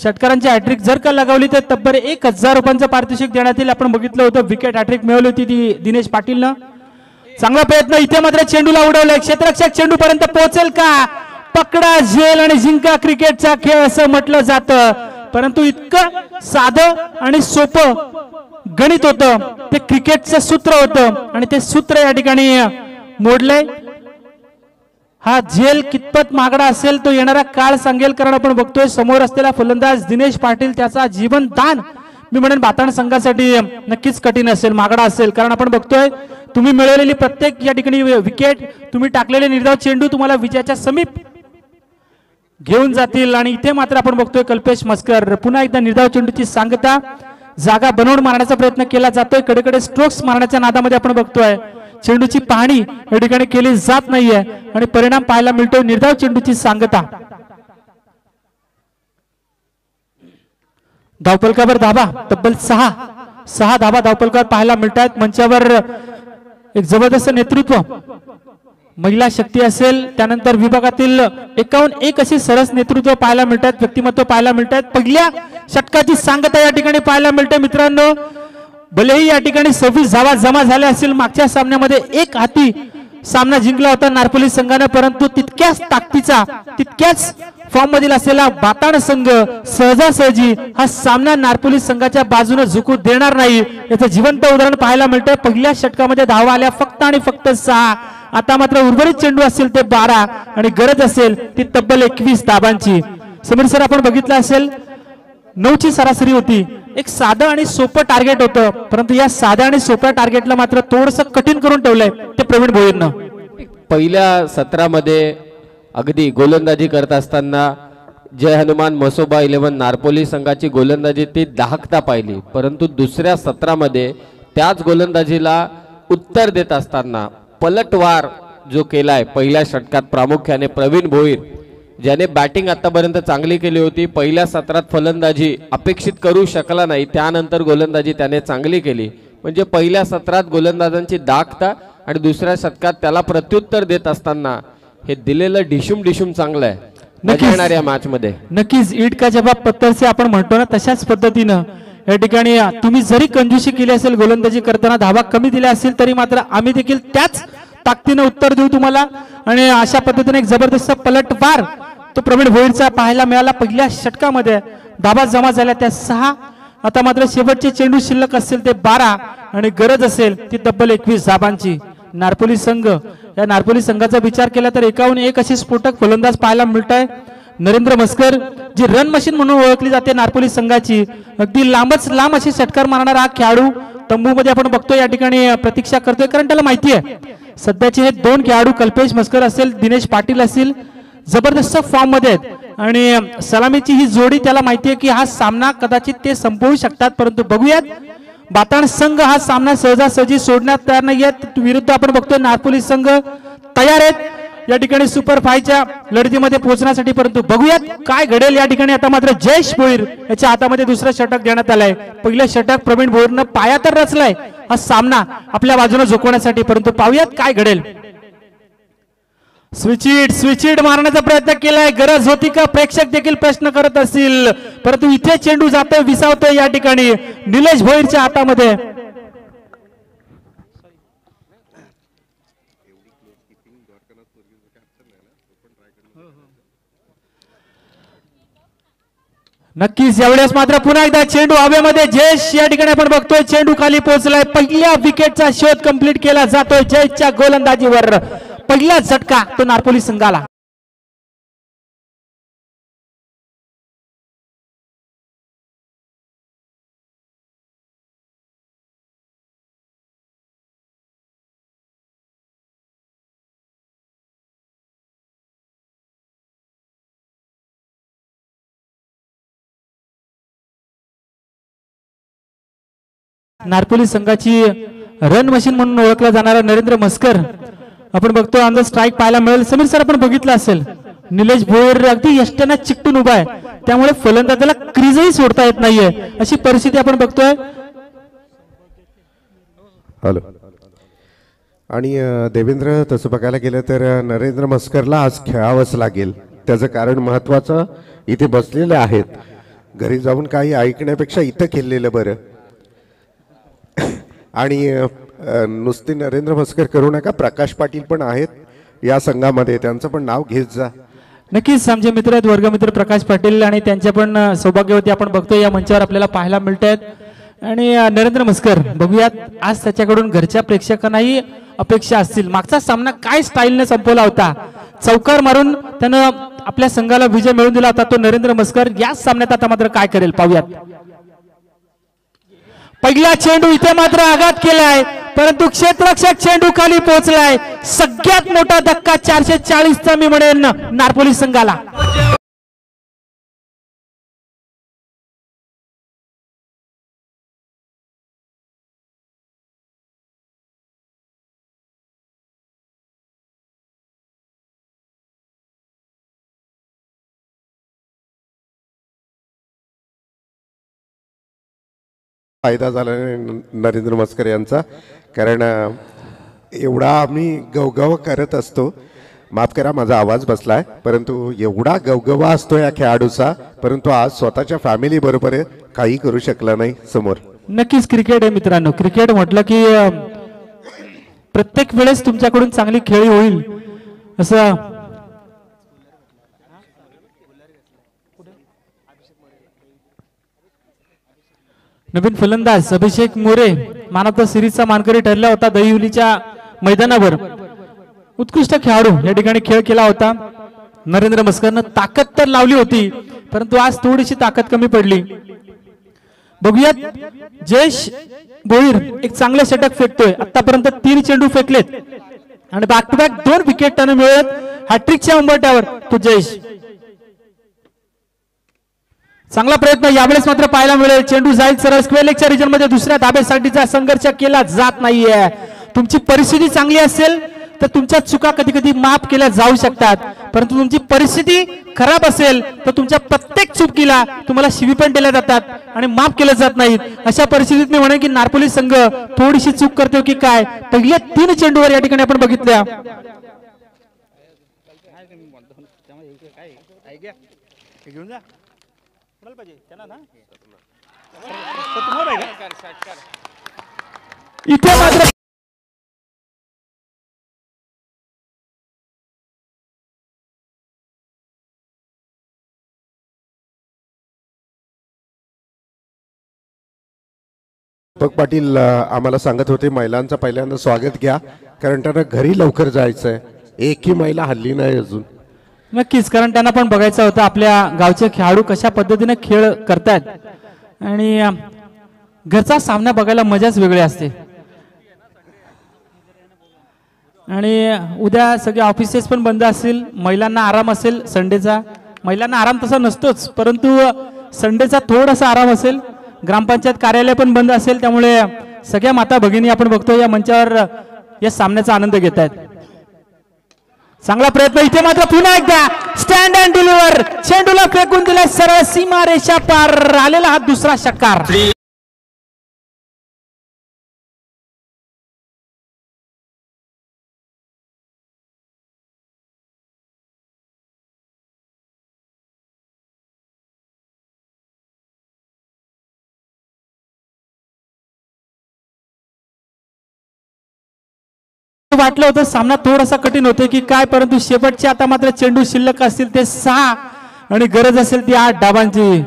षटकारांची हॅट्रिक जर का लगावली तर तब्बल 1000 रुपयांचं पारितोषिक देण्यात येईल. आपण बघितलं होतं विकेट हॅट्रिक मिळवली होती ती दिनेश पाटीलनं. चांगला प्रयत्न इथे मात्र चेंडूला उडवलंय. क्षेत्ररक्षक चेंडू पर्यंत पोहोचेल का? पकडा झेल आणि जिंका क्रिकेटचा खेळ असं म्हटलं जातं. परंतु इतकं साधं आणि सोपं गणित होतं ते क्रिकेटचं सूत्र होतं आणि ते सूत्र या ठिकाणी मोडलंय. हा झेल कितपत मागडा असेल तो येणारा काळ सांगेल. कारण आपण बघतोय समोर असलेला फलंदाज दिनेश पाटील त्याचा जीवनदान मी म्हणेन बाताण संघासाठी नक्कीच कठीण असेल, मागडा असेल. कारण आपण बघतोय तुम्ही मिळवलेली प्रत्येक या ठिकाणी विकेट, तुम्ही टाकलेले निर्धाव चेंडू तुम्हाला विजयाच्या समीप घेऊन जातील आणि इथे मात्र आपण बघतोय कल्पेश मस्कर पुन्हा एकदा निर्धाव चेंडूची सांगता जागा बनवून मारण्याचा प्रयत्न केला जातोय. कडेकडे स्ट्रोक्स मारण्याच्या नादामध्ये आपण बघतोय चेंडूची पाहणी या ठिकाणी केली जात नाहीये आणि परिणाम पाहायला मिळतोय निर्धाव चेंडूची सांगता. धावफलकावर धाबा तब्बल 6 धाबा धावफलकावर पाहायला मिळत आहेत. मंचावर एक जबरदस्त नेतृत्व महिला शक्ती असेल त्यानंतर विभागातील 51 अशी सरस नेतृत्व पाहायला मिळतात व्यक्तिमत्व पाहायला मिळतात. पहिल्या षटकाची सांगता या ठिकाणी पाहायला मिळते मित्रांनो. भलेही या ठिकाणी 26 धावा जमा झाल्या असतील मागच्या सामन्यामध्ये एक हाती सामना जिंकला होता नारपोली संघाने परंतु तितक्याच ताकदीचा तितक्याच फॉर्म मधील असलेला बाताड संघ सहजासहजी हा सामना नारपोली संघाच्या बाजूने झुकू देणार नाही याचं जिवंत उदाहरण पाहायला मिळतं. पहिल्या षटकामध्ये धावा आल्या फक्त आणि फक्त 6. आता मात्र उर्वरित चेंडू असतील ते 12 आणि गरज असेल ती तब्बल 21 धाबांची. समीर सर आपण बघितलं असेल 9ची सरासरी होती. एक साधं आणि सोपं टार्गेट होतं परंतु या साध्या आणि सोप्या टार्गेटला मात्र थोडंसं कठीण करून ठेवलंय ते प्रवीण भोईरनं. पहिल्या सत्रामध्ये अगदी गोलंदाजी करत असताना जय हनुमान मसोबा 11 नारपोली संघाची गोलंदाजी ती दाहकता पाहिली परंतु दुसऱ्या सत्रामध्ये त्याच गोलंदाजीला उत्तर देत असताना पलटवार जो केलाय पहिल्या षटकात प्रामुख्याने प्रवीण भोईर ज्याने बॅटिंग आतापर्यंत चांगली केली होती. पहिल्या सत्रात फलंदाजी अपेक्षित करू शकला नाही त्यानंतर गोलंदाजी त्याने चांगली केली म्हणजे पहिल्या सत्रात गोलंदाजांची दाखता आणि दुसऱ्या षटकात त्याला प्रत्युत्तर देत असताना हे दिलेलं डिशुम चांगलं आहे. मजा येणार या मॅच मध्ये नक्कीच. ईट का जवाब पत्थर से आपण म्हणतो ना तशाच पद्धतीनं या ठिकाणी तुम्ही जरी कंजूसी केली असेल गोलंदाजी करताना धावा कमी दिल्या असतील तरी मात्र आम्ही देखील त्याच ताकदीनं उत्तर देऊ तुम्हाला आणि अशा पद्धतीने एक जबरदस्त पलटवार तो प्रवीण भोईरचा पाहायला मिळाला. पहिल्या षटकामध्ये धावा जमा झाल्या त्या 6. आता मात्र शेवटचे चेंडू शिल्लक असतील ते 12 आणि गरज असेल ती तब्बल 21 धाबांची. नारपोली संघ या नारपोली संघाचा विचार केला तर 51 अशी स्फोटक फलंदाज पाहायला मिळत आहे. नरेंद्र मस्कर जी रन मशीन म्हणून ओळखली जाते नारपोली संघाची अगदी लांब अशी षटकार मारणारा हा खेळाडू तंबूमध्ये आपण बघतोय या ठिकाणी प्रतीक्षा करतोय कारण त्याला माहिती आहे सध्याचे हे 2 खेळाडू कल्पेश मस्कर असेल दिनेश पाटील असतील जबरदस्त फॉर्म मध्ये आहेत आणि सलामीची ही जोडी त्याला माहिती आहे की हा सामना कदाचित ते संपवू शकतात परंतु बघूयात बाताड संघ हा सामना सहजासहजी सोडण्यात तयार नाहीयेत. विरुद्ध आपण बघतोय नारपोली संघ तयार आहेत या ठिकाणी सुपर 5च्या लढतीमध्ये पोहोचण्यासाठी परंतु बघूयात काय घडेल या ठिकाणी. आता मात्र जयेश भोईर याच्या हातामध्ये दुसरं षटक देण्यात आलंय. पहिलं षटक प्रवीण भोईरनं पाया तर रचलाय हा सामना आपल्या बाजूने झोकवण्यासाठी परंतु पाहूयात काय घडेल. स्विचिड मारण्याचा प्रयत्न केलाय गरज होती का प्रेक्षक देखील प्रश्न करत असतील परंतु इथे चेंडू जातोय विसावतोय या ठिकाणी निलेश भोईरच्या हातामध्ये. नक्कीच यावेळेस मात्र पुन्हा एकदा चेंडू हवेमध्ये जयेश या ठिकाणी आपण बघतोय चेंडू खाली पोहोचलाय. पहिल्या विकेटचा शोध कंप्लीट केला जातोय जयेशच्या गोलंदाजीवर. पहिला झटका तो नारपोली संघाला. नारपोली संघाची रन मशीन म्हणून ओळखला जाणारा नरेंद्र मस्कर आपण बघतो ऑन द स्ट्राईक पाहायला मिळेल. समीर सर आपण बघितलं असेल निलेश भोईर अगदी यष्ट्यांना चिकटून उभा आहे त्यामुळे फलंदाजाला क्रीजही सोडता येत नाहीये अशी परिस्थिती आपण बघतोय. हॅलो आणि देवेंद्र तसं बघायला गेलं तर नरेंद्र मस्करला आज खेळावंच लागेल. त्याचं कारण महत्वाचं इथे बसलेले आहेत. घरी जाऊन काही ऐकण्यापेक्षा इथं खेळलेलं बरं. आणि नुसते नरेंद्र मस्कर करू नका प्रकाश पाटील पण आहेत या संघामध्ये त्यांचं पण नाव घेत जा. नक्कीच आमचे मित्र आहेत वर्गमित्र प्रकाश पाटील आणि त्यांच्या पण सौभाग्यवती आपण बघतोय या मंचावर आपल्याला पाहायला मिळत आहेत. आणि नरेंद्र मस्कर बघूयात आज त्याच्याकडून घरच्या प्रेक्षकांनाही अपेक्षा असतील. मागचा सामना काय स्टाईलने संपवला होता चौकार मारून त्यानं आपल्या संघाला विजय मिळवून दिला होता तो नरेंद्र मस्कर याच सामन्यात आता मात्र काय करेल पाहूयात. पहिला चेंडू इथे मात्र आघात केलाय परंतु क्षेत्ररक्षक चेंडू खाली पोहोचलाय. सगळ्यात मोठा धक्का 440चा मी म्हणेन नारपोली संघाला. फायदा झाला नरेंद्र मस्कर यांचा, कारण एवढा आम्ही गवगव करत असतो. माफ करा माझा आवाज बसलाय, परंतु एवढा गवगवा असतो या खेळाडूचा, परंतु आज स्वतःच्या फॅमिली बरोबर काही करू शकला नाही समोर. नक्कीच क्रिकेट आहे मित्रांनो. क्रिकेट म्हटलं की प्रत्येक वेळेस तुमच्याकडून चांगली खेळी होईल असं नवीन फलंदाज अभिषेक मोरे मॅन ऑफ द सिरीजचा मानकरी ठरला होता दहिवलीच्या मैदानावर. उत्कृष्ट खेळाडू या ठिकाणी खेळ केला होता. नरेंद्र मस्करनं ताकद तर लावली होती, परंतु आज थोडीशी ताकद कमी पडली. बघूयात जयेश भोईर एक चांगले षटक फेकतोय. आतापर्यंत 3 चेंडू फेकलेत आणि बॅक टू बॅक 2 विकेट त्याने मिळवत हॅट्रिकच्या उंबरठ्यावर तो जयेश. चांगला प्रयत्न यावेळेस मात्र पाहायला मिळेल. चेंडू जाईल सरळ स्क्वेअर लेगच्या रिजन मध्ये. दुसऱ्या धाब्यासाठीचा संघर्ष केला जात नाहीये. तुमची परिस्थिती चांगली असेल तर तुमच्या चुका कधी कधी माफ केल्या जाऊ शकतात, परंतु तुमची परिस्थिती खराब असेल तर तुमच्या प्रत्येक चुकीला तुम्हाला शिवी पण दिल्या जातात आणि माफ केल्या जात नाहीत. अशा परिस्थितीत मी म्हणेन की नारपोली संघ थोडीशी चूक करतो की काय. पहिल्या 3 चेंडूवर या ठिकाणी आपण बघितल्या. इथे मात्र दीपक पाटील आम्हाला सांगत होते महिलांचं पहिल्यांदा स्वागत घ्या, कारण त्यांना घरी लवकर जायचंय. एकही महिला हल्ली नाही अजून. नक्कीच, कारण त्यांना पण बघायचं होतं आपल्या गावचे खेळाडू कशा पद्धतीने खेळ करतात आणि घरचा सामना बघायला मजाच वेगळी असते. आणि उद्या सगळे ऑफिसेस पण बंद असतील, महिलांना आराम असेल संडेचा. महिलांना आराम तसा नसतोच, परंतु संडेचा थोडासा आराम असेल. ग्रामपंचायत कार्यालय पण बंद असेल, त्यामुळे सगळ्या माता भगिनी आपण बघतो या मंचावर या सामन्याचा आनंद घेत आहेत. चांगला प्रयत्न इथे मात्र पुन्हा एकदा स्टँड अँड डिलिव्हर. चेंडूला फेकून दिला सरळ सीमा रेषा पार. आलेला हा दुसरा षटकार. वाटलं होतं सामना थोडासा कठीण होते की काय, परंतु शेवटचे आता मात्र चेंडू शिल्लक असतील ते 6 आणि गरज असेल ती 8 धाबांची.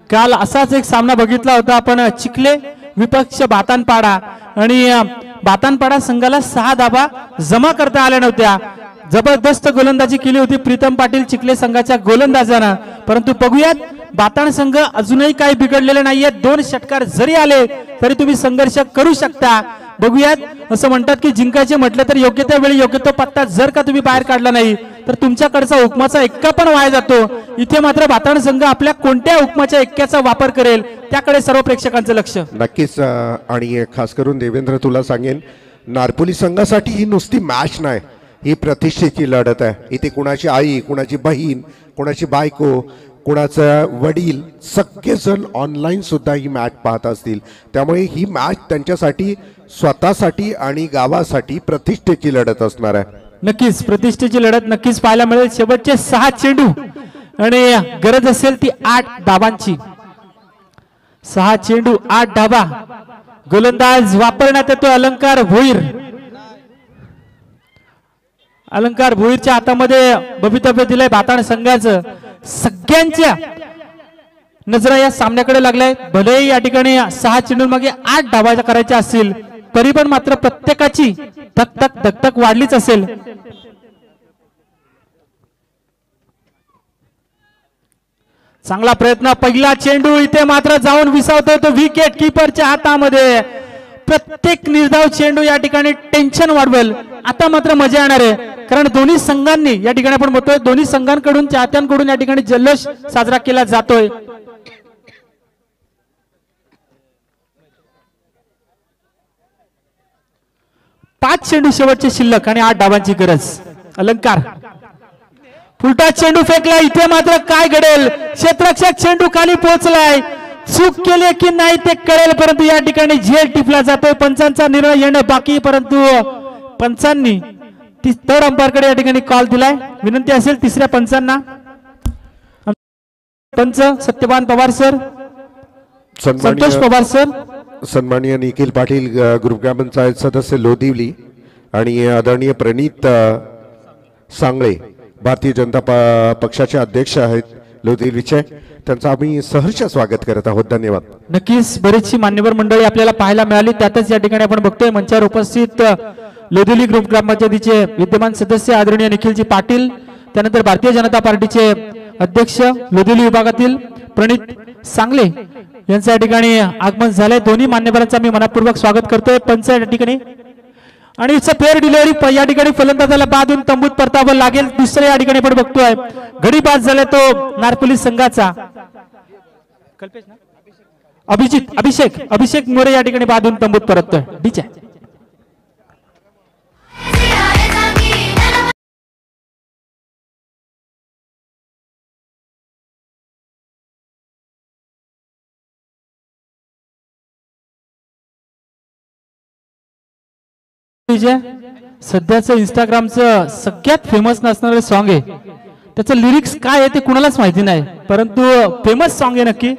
काल असाच एक सामना बघितला होता आपण. चिखले विपक्ष बातानपाडा आणि बातानपाडा संघाला 6 धाबा जमा करता आल्या नव्हत्या. जबरदस्त गोलंदाजी केली होती प्रीतम पाटील चिखले संघाच्या गोलंदाजानं, परंतु बघूयात बातान संघ अजूनही काही बिघडलेले नाहीये. 2 षटकार जरी आले तरी तुम्ही संघर्ष करू शकता. बघूयात, असं म्हणतात की जिंकायचे म्हटलं तर योग्य त्या वेळी योग्य तो पत्ता जर का तुम्ही बाहेर काढला नाही तर तुमच्याकडचा हुकमाचा एक्का पण वाया जातो. इथे मात्र बातान संघ आपल्या कोणत्या हुकमाच्या एक्क्याचा वापर करेल त्याकडे सर्व प्रेक्षकांचं लक्ष. नक्कीच, आणि खास करून देवेंद्र तुला सांगेन, नारपोली संघासाठी ही नुसती मॅच नाही, ही प्रतिष्ठेची लढत आहे. इथे कुणाची आई, कुणाची बहीण, कुणाची बायको, कुणाचा वडील सगळेजण ऑनलाईन सुद्धा ही मॅच पाहत असतील. त्यामुळे ही मॅच त्यांच्यासाठी स्वतःसाठी आणि गावासाठी प्रतिष्ठेची लढत असणार आहे. नक्कीच प्रतिष्ठेची लढत नक्कीच पाहायला मिळेल. शेवटचे 6 चेंडू आणि गरज असेल ती 8 धाबांची. 6 चेंडू 8 धाबा. गोलंदाज वापरण्यात येतो अलंकार भोईर. अलंकार भोईरच्या हातामध्ये भवितव्य दिलंय बातान संघाचं. सगळ्यांच्या नजरा या सामन्याकडे लागलाय. भलेही या ठिकाणी 6 चेंडू मागे 8 धाबा करायच्या असतील तरी पण मात्र प्रत्येकाची धकधक धकधक वाढलीच असेल. चांगला प्रयत्न. पहिला चेंडू इथे मात्र जाऊन विसावतोय तो विकेट किपरच्या हातामध्ये. प्रत्येक निर्धाव चेंडू या ठिकाणी टेन्शन वाढवेल. आता मात्र मजा येणार आहे, कारण दोन्ही संघांनी या ठिकाणी आपण बघतोय दोन्ही संघांकडून चाहत्यांकडून या ठिकाणी जल्लोष साजरा केला जातोय. पाच चेंडू शेवटचे शिल्लक आणि 8 धाबांची गरज. अलंकार फुलटा चेंडू फेकला. इथे मात्र काय घडेल. क्षेत्ररक्षक चेंडू खाली पोहोचलाय. चूक केली की नाही ते कळेल, परंतु या ठिकाणी झेल टिपला जातोय. पंचांचा निर्णय येणं बाकी, परंतु पंचांनी थर्ड अंपायर कडे या ठिकाणी कॉल दिलाय. विनंती असेल तिसऱ्या पंचांना. पंच सत्यवान पवार सर, संतोष पवार सर, सन्माननीय निखिल पाटील ग्रुप ग्रामपंचायत सदस्य लोदिवली आणि आदरणीय प्रणित सांगळे भारतीय जनता पक्षाचे अध्यक्ष आहेत लोदिवलीचे, त्यांचं आम्ही सहर्ष स्वागत करत आहोत. धन्यवाद. नक्कीच बरीचशी मान्यवर मंडळी आपल्याला पाहायला मिळाली. त्यातच या ठिकाणी आपण बघतोय मंचावर उपस्थित लोदिवली ग्रुप ग्रामपंचायतीचे विद्यमान सदस्य आदरणीय निखिलजी पाटील, त्यानंतर भारतीय जनता पार्टीचे अध्यक्ष लोदिवली विभागातील प्रणित सांगले यांचं या ठिकाणी आगमन झालंय. दोन्ही मान्यवरांचं मी मनपूर्वक स्वागत करतोय. पंच या ठिकाणी आणि इट्स अ फेअर डिलिव्हरी. या ठिकाणी फलंदाजाला बादून तंबूत परतावं लागेल. दुसऱ्या या ठिकाणी आपण बघतोय गडी बाद झालाय तो नारपोली संघाचा अभिषेक मोरे या ठिकाणी बादून तंबूत परततोय. डीचे सध्याचं इंस्टाग्रामचं सगळ्यात फेमस नसणारे सॉन्ग आहे. त्याचं लिरिक्स काय आहे ते कुणालाच माहिती नाही, परंतु फेमस सॉन्ग आहे नक्की.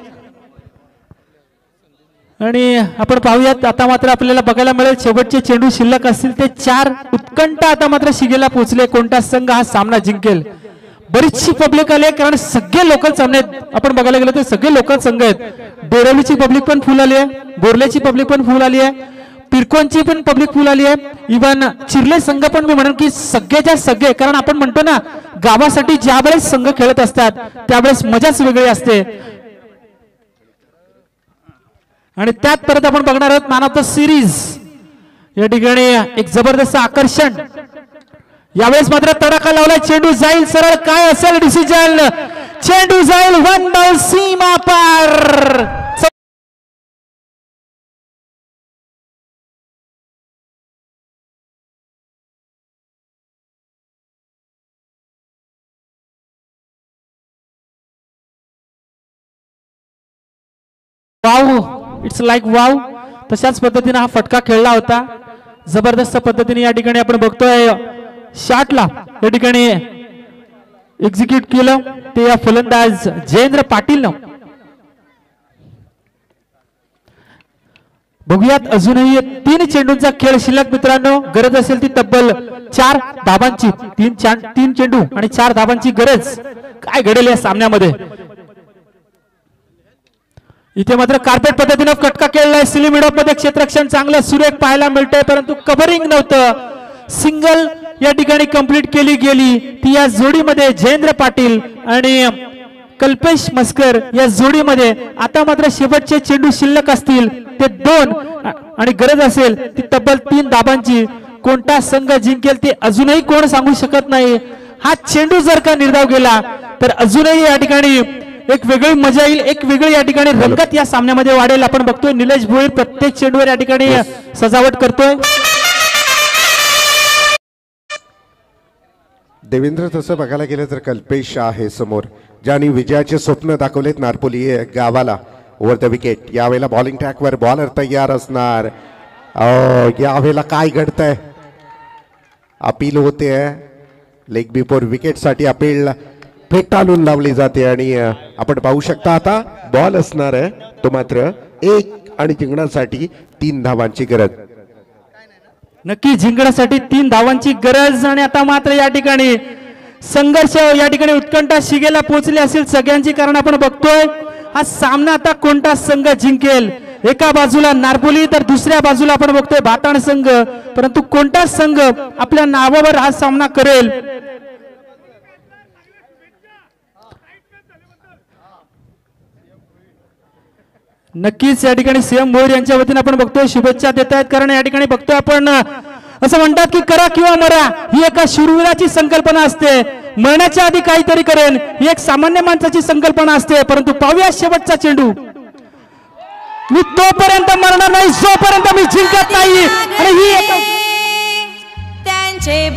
आणि आपण पाहूयात आता मात्र आपल्याला बघायला मिळेल शेवटचे चेंडू शिल्लक असतील ते 4. उत्कंठ आता मात्र शिगेला पोहोचले. कोणता संघ हा सामना जिंकेल. बरीचशी पब्लिक आली आहे, कारण सगळे लोकल सामने आपण बघायला गेलो तर सगळे लोकल संघ आहेत. डोरवलीची पब्लिक पण फुल आली आहे, बोर्लेची पब्लिक पण फुल आली आहे, पिरकोनची पण पब्लिक फुल आली आहे. इव्हन चिर्ले संघ पण मी म्हणेन की सगळेच्या सगळे, कारण आपण म्हणतो ना गावासाठी ज्या वेळेस संघ खेळत असतात त्यावेळेस मजाच वेगळी असते. आणि त्यात परत आपण बघणार आहोत मॅन ऑफ द सिरीज. या ठिकाणी एक जबरदस्त आकर्षण. यावेळेस मात्र तडाखा लावलाय. चेंडू जाईल सरळ, काय असेल डिसिजन. चेंडू जाईल 1 बॉल सीमा पार. Wow, it's like wow. तशाच पद्धतीने हा फटका खेळला होता. जबरदस्त पद्धतीने या ठिकाणी आपण बघतोय शॉटला या ठिकाणी एक्झिक्यूट केलं ते या फलंदाज जयेंद्र पाटील. बघूयात अजूनही 3 चेंडूंचा खेळ शिल्लक मित्रांनो. गरज असेल ती तब्बल 4 धाबांची. 3 चेंडू आणि 4 धाबांची गरज. काय घडेल या सामन्यामध्ये. इथे मात्र कार्पेट पद्धतीने फटका खेळलाय. सिली मिडॉप मध्ये क्षेत्ररक्षण चांगलं सुरेख पाहायला मिळतंय, परंतु कव्हरिंग नव्हतं. सिंगल या ठिकाणी कंप्लीट केली गेली ती या जोडीमध्ये जयेंद्र पाटील आणि कल्पेश मस्कर या जोडीमध्ये. आता मात्र शेवटचे चेंडू शिल्लक असतील ते 2 आणि गरज असेल ती तब्बल 3 धाबांची. कोणता संघ जिंकेल ते अजूनही कोण सांगू शकत नाही. हा चेंडू जर का निर्धाव गेला तर अजूनही या ठिकाणी एक वेगळी मजा येईल, एक वेगळी या ठिकाणी रंगत या सामन्यामध्ये वाढेल. आपण बघतोय निलेश भोईर प्रत्येक चेंडूवर या ठिकाणी सजावट करतोय. देवेंद्र, तसं बघायला गेलं तर कल्पेश आहे समोर, ज्यांनी विजयाचे स्वप्न दाखवलेत नारपोली गावाला. Over the wicket. यावेळेला बॉलिंग ट्रॅकवर बॉलर तयार असणार. यावेळेला काय घडतंय. अपील होते लेग बिफोर विकेट साठी अपील फेटाळून लावली जाते आणि आपण पाहू शकता आता बॉल असणार आहे तो मात्र 1 आणि जिंकण्यासाठी 3 धावांची गरज. नक्की जिंकण्यासाठी 3 धावांची गरज. आणि आता मात्र या ठिकाणी संघर्ष या ठिकाणी उत्कंठा शिगेला पोहोचली असेल सगळ्यांची, कारण आपण बघतोय हा सामना आता कोणता संघ जिंकेल. एका बाजूला नारपोली तर दुसऱ्या बाजूला आपण बघतोय भाताण संघ, परंतु कोणता संघ आपल्या नावावर हा सामना करेल. नक्कीच या ठिकाणी सीएम भोईर यांच्या वतीने आपण बघतोय शुभेच्छा देत आहेत, कारण या ठिकाणी बघतोय आपण असं म्हणतात की करा किंवा मरा ही एका शूरवीराची संकल्पना असते. मरण्याच्या आधी काहीतरी करेन ही एक सामान्य माणसाची संकल्पना असते. परंतु पाहूया शेवटचा चेंडू. मी तोपर्यंत मरणार नाही जोपर्यंत मी जिंकत नाही. आणि ही त्यांचे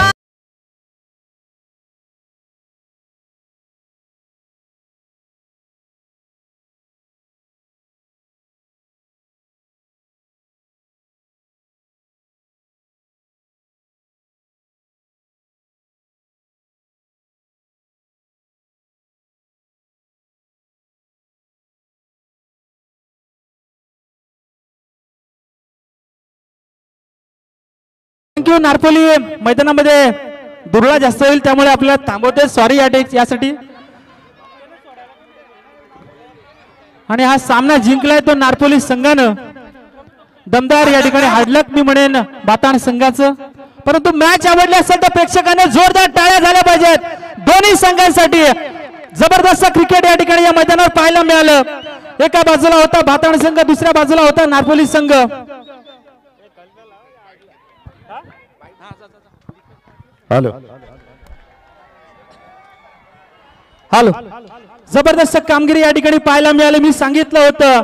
परंतु नारपोली मैदानामध्ये दुर्ळा जास्त होईल त्यामुळे आपल्याला थांबवते सॉरी यासाठी. आणि हा सामना जिंकलाय तो नारपोली संघानं. दमदार या ठिकाणी हार्डलक मी म्हणेन बाताण संघाचं. परंतु मॅच आवडली असेल तर प्रेक्षकांना जोरदार टाळ्या झाल्या पाहिजेत दोन्ही संघांसाठी. जबरदस्त क्रिकेट या ठिकाणी या मैदानावर पाहायला मिळालं. एका बाजूला होता बाताण संघ, दुसऱ्या बाजूला होता नारपोली संघ. हॅलो हॅलो, जबरदस्त कामगिरी या ठिकाणी पाहायला मिळाली. मी सांगितलं होतं